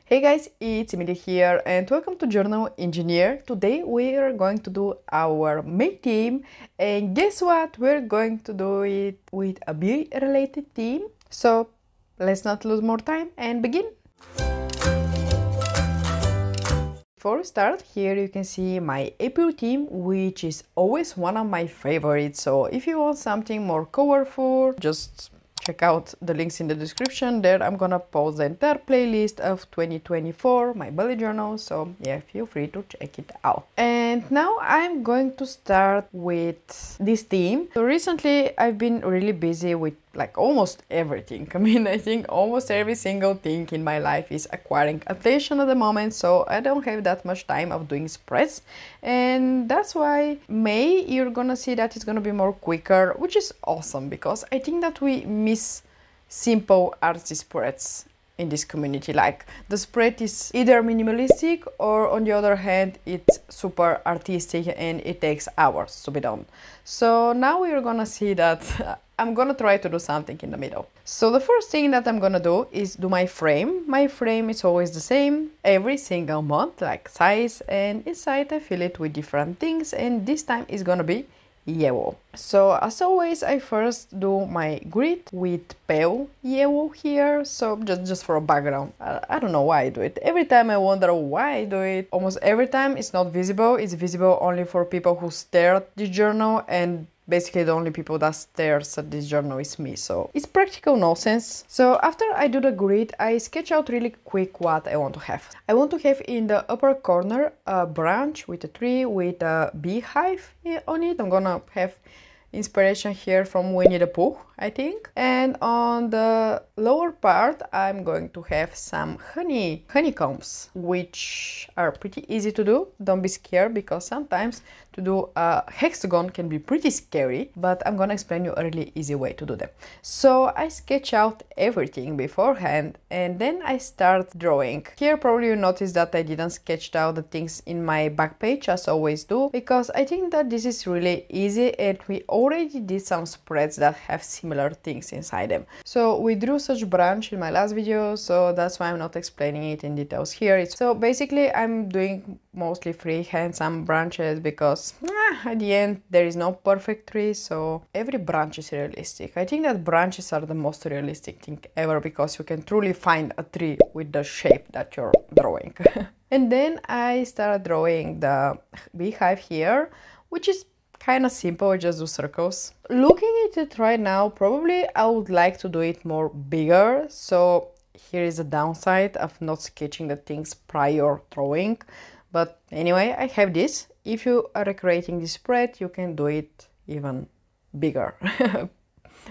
Hey guys, it's Emilia here and welcome to Journal Engineer. Today we are going to do our main theme, and guess what? We're going to do it with a beauty related theme. So let's not lose more time and begin. Before we start, here you can see my April theme, which is always one of my favorites. So if you want something more colorful, just check out the links in the description. There I'm gonna post the entire playlist of 2024, my bullet journal, so yeah, feel free to check it out. And now I'm going to start with this theme. So recently I've been really busy with like almost everything. I think almost every single thing in my life is acquiring attention at the moment, so I don't have that much time of doing spreads, and that's why May you're gonna see that it's gonna be more quicker, which is awesome because I think that we miss simple artsy spreads in this community. Like the spread is either minimalistic or on the other hand it's super artistic and it takes hours to be done. So now we're gonna see that I'm gonna try to do something in the middle. So the first thing that I'm gonna do is do my frame. My frame is always the same every single month, like size, and inside I fill it with different things, and this time it's gonna be yellow. So as always, I first do my grid with pale yellow here, so just for a background. I don't know why I do it. Every time I wonder why I do it. Almost every time it's not visible. It's visible only for people who stare at the journal, and basically the only people that stares at this journal is me, so it's practical nonsense. So after I do the grid, I sketch out really quick what I want to have. I want to have in the upper corner a branch with a tree with a beehive on it. I'm gonna have inspiration here from Winnie the Pooh, I think. And on the lower part, I'm going to have some honeycombs, which are pretty easy to do. Don't be scared, because sometimes to do a hexagon can be pretty scary, but I'm gonna explain you a really easy way to do them. So I sketch out everything beforehand and then I start drawing. Here probably you notice that I didn't sketch out the things in my back page as I always do, because I think that this is really easy and we already did some spreads that have similar things inside them. So we drew such branch in my last video, so that's why I'm not explaining it in details here. So basically I'm doing mostly freehand some branches because at the end there is no perfect tree, so every branch is realistic. I think that branches are the most realistic thing ever, because you can truly find a tree with the shape that you're drawing. And then I started drawing the beehive here, which is kind of simple. I just do circles. Looking at it right now, probably I would like to do it more bigger, so here is a downside of not sketching the things prior drawing. But anyway, I have this. If you are creating this spread, you can do it even bigger.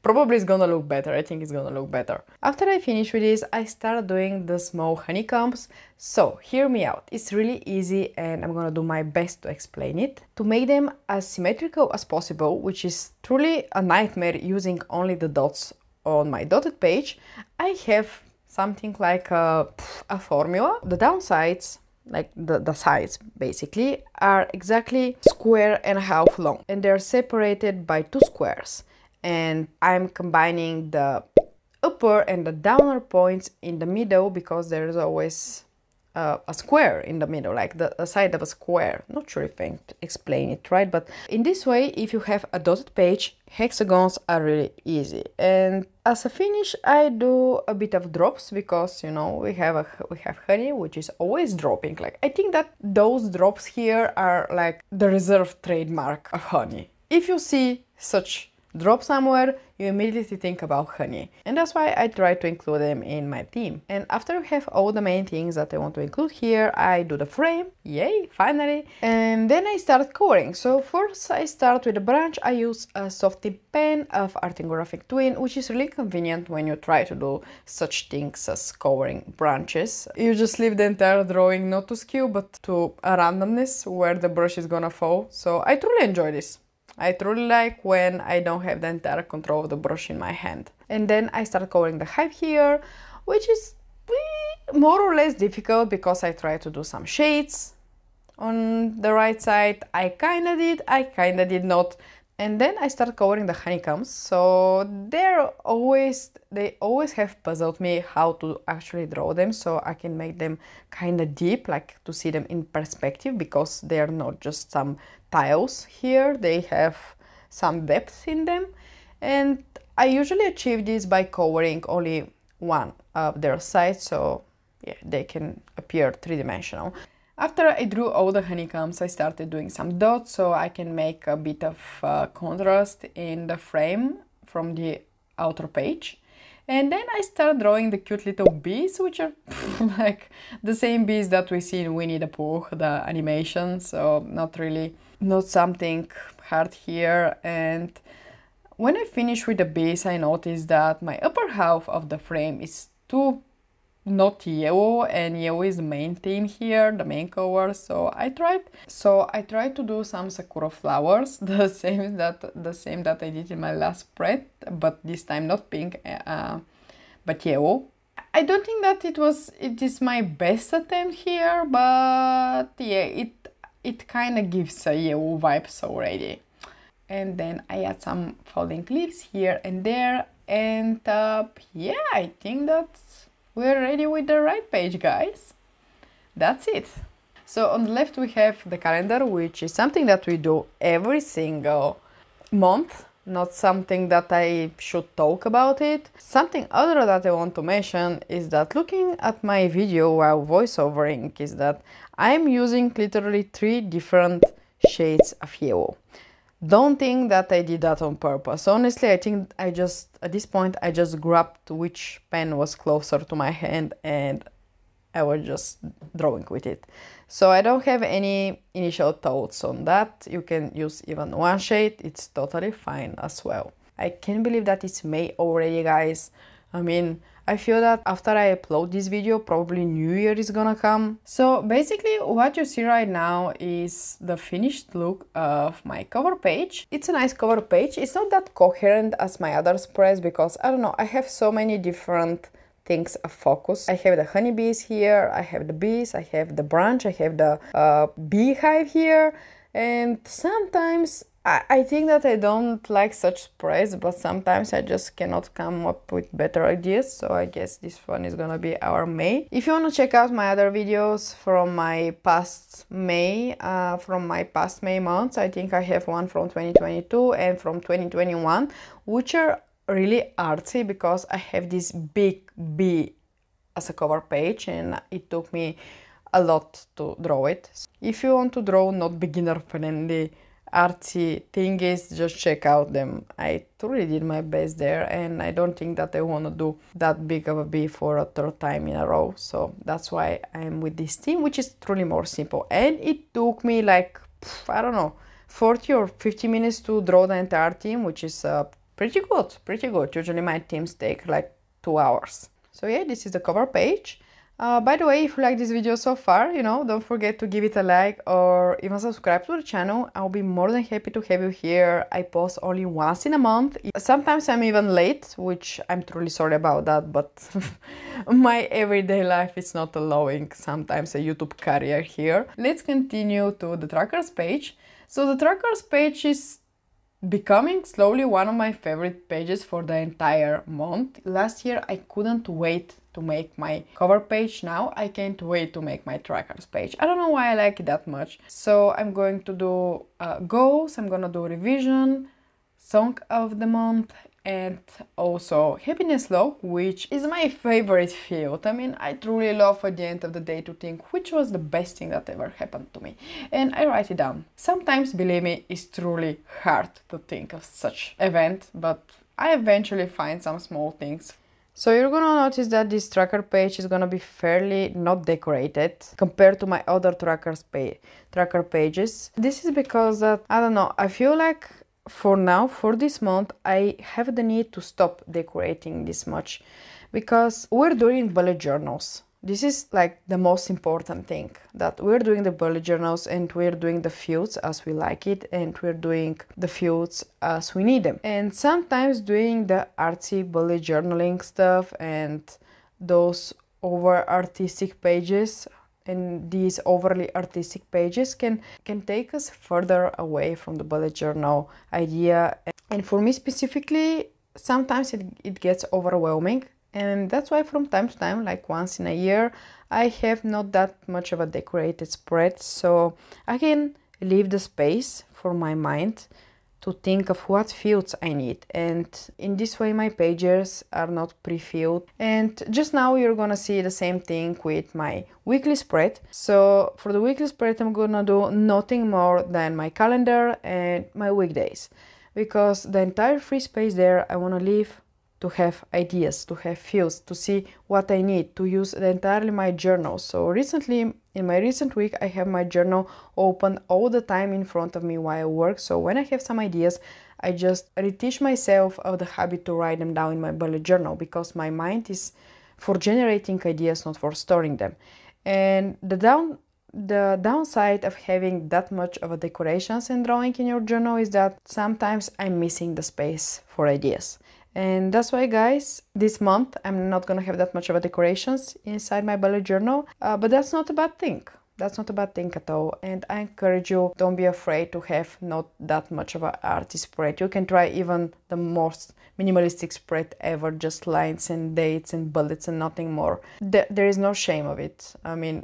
Probably it's gonna look better. I think it's gonna look better. After I finish with this, I start doing the small honeycombs. So hear me out. It's really easy and I'm gonna do my best to explain it. To make them as symmetrical as possible, which is truly a nightmare using only the dots on my dotted page, I have something like a formula. The downsides, like the sides basically, are exactly square and a half long, and they're separated by 2 squares. And I'm combining the upper and the downer points in the middle, because there's always a square in the middle, like the side of a square. Not sure if I explain it right, but in this way, if you have a dotted page, hexagons are really easy. And as a finish, I do a bit of drops, because you know we have honey, which is always dropping. Like I think that those drops here are like the reserved trademark of honey. If you see such drop somewhere, you immediately think about honey, and that's why I try to include them in my theme. And after I have all the main things that I want to include here, I do the frame, yay, finally, and then I start coloring. So first I start with a branch. I use a soft tip pen of Art.emi.s Twin, which is really convenient when you try to do such things as coloring branches. You just leave the entire drawing not to skew, but to a randomness where the brush is gonna fall. So I truly enjoy this. I truly like when I don't have the entire control of the brush in my hand. And then I start coloring the hive here, which is more or less difficult because I try to do some shades on the right side. I kinda did not. And then I start covering the honeycombs. So they always have puzzled me how to actually draw them, so I can make them kind of deep, like to see them in perspective, because they are not just some tiles here, they have some depth in them. And I usually achieve this by covering only one of their sides, so yeah, they can appear three-dimensional. After I drew all the honeycombs, I started doing some dots so I can make a bit of contrast in the frame from the outer page. And then I start drawing the cute little bees, which are like the same bees that we see in Winnie the Pooh, the animation, so not something hard here. And when I finish with the bees, I noticed that my upper half of the frame is too not yellow, and yellow is the main theme here, the main color. So I tried to do some sakura flowers, the same that I did in my last spread, but this time not pink, but yellow. I don't think that it is my best attempt here, but yeah, it kind of gives a yellow vibes already. And then I add some falling leaves here and there, and yeah, I think that's we're ready with the right page, guys. That's it. So on the left we have the calendar, which is something that we do every single month, not something that I should talk about it. Something other that I want to mention is that looking at my video while voiceovering is that I'm using literally 3 different shades of yellow. Don't think that I did that on purpose. Honestly, I think at this point, I just grabbed which pen was closer to my hand and I was just drawing with it. So I don't have any initial thoughts on that. You can use even one shade, it's totally fine as well. I can't believe that it's May already, guys. I mean, I feel that after I upload this video, probably New Year is gonna come. So basically what you see right now is the finished look of my cover page. It's a nice cover page. It's not that coherent as my other spreads because, I don't know, I have so many different things of focus. I have the honeybees here, I have the bees, I have the branch, I have the beehive here, and sometimes I think that I don't like such spreads, but sometimes I just cannot come up with better ideas, so I guess this one is gonna be our May. If you want to check out my other videos from my past May months, I think I have one from 2022 and from 2021, which are really artsy because I have this big bee as a cover page and it took me a lot to draw it. If you want to draw not beginner friendly artsy thingies, just check out them. I truly did my best there and I don't think that I want to do that big of a bee for a 3rd time in a row. So that's why I'm with this theme, which is truly more simple. And it took me like, I don't know, 40 or 50 minutes to draw the entire theme, which is pretty good. Usually my themes take like 2 hours. So yeah, this is the cover page. By the way, if you like this video so far, don't forget to give it a like or even subscribe to the channel. I'll be more than happy to have you here. I post only once in a month. Sometimes I'm even late, which I'm truly sorry about that, but my everyday life is not allowing sometimes a YouTube career here. Let's continue to the trackers page. So the trackers page is becoming slowly one of my favorite pages for the entire month. Last year I couldn't wait to make my cover page. Now I can't wait to make my trackers page. I don't know why I like it that much. So I'm going to do goals, I'm gonna do revision, song of the month, and also happiness log, which is my favorite field. I mean, I truly love at the end of the day to think which was the best thing that ever happened to me, and I write it down. Sometimes, believe me, it's truly hard to think of such event, but I eventually find some small things. So you're gonna notice that this tracker page is gonna be fairly not decorated compared to my other tracker pages. This is because that, I don't know, I feel like for now, for this month, I have the need to stop decorating this much because we're doing bullet journals. This is like the most important thing, that we're doing the bullet journals and we're doing the fields as we like it and we're doing the fields as we need them. And sometimes doing the artsy bullet journaling stuff and those over artistic pages and these overly artistic pages can take us further away from the bullet journal idea. And for me specifically, sometimes it gets overwhelming, and that's why from time to time, like once in a year, I have not that much of a decorated spread, so I can leave the space for my mind to think of what fields I need, and in this way my pages are not pre-filled. And just now you're gonna see the same thing with my weekly spread. So for the weekly spread I'm gonna do nothing more than my calendar and my weekdays, because the entire free space there I want to leave to have ideas, to have fields, to see what I need, to use entirely my journal. So recently, in my recent week, I have my journal open all the time in front of me while I work. So when I have some ideas, I just reteach myself of the habit to write them down in my bullet journal, because my mind is for generating ideas, not for storing them. And the downside of having that much of a decorations and drawing in your journal is that sometimes I'm missing the space for ideas. And that's why, guys, this month I'm not gonna have that much of a decorations inside my bullet journal, but that's not a bad thing. That's not a bad thing at all. And I encourage you, don't be afraid to have not that much of an artist spread. You can try even the most minimalistic spread ever, just lines and dates and bullets and nothing more. There is no shame of it. I mean,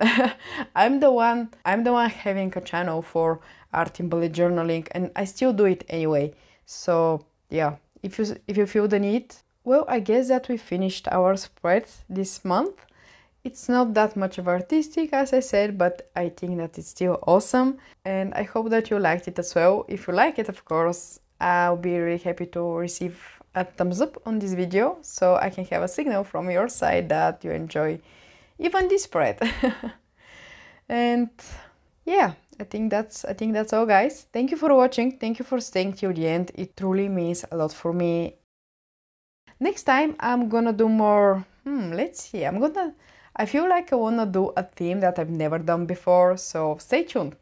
I'm the one having a channel for art in bullet journaling, and I still do it anyway. So yeah. If you feel the need, well, I guess that we finished our spread this month. It's not that much of artistic, as I said, but I think that it's still awesome, and I hope that you liked it as well. If you like it, of course, I'll be really happy to receive a thumbs up on this video, so I can have a signal from your side that you enjoy even this spread. And yeah, I think that's all, guys. Thank you for watching. Thank you for staying till the end. It truly means a lot for me. Next time I'm gonna do more, let's see, I feel like I wanna do a theme that I've never done before, so stay tuned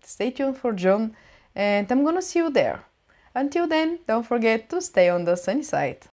for June, and I'm gonna see you there. Until then, don't forget to stay on the sunny side.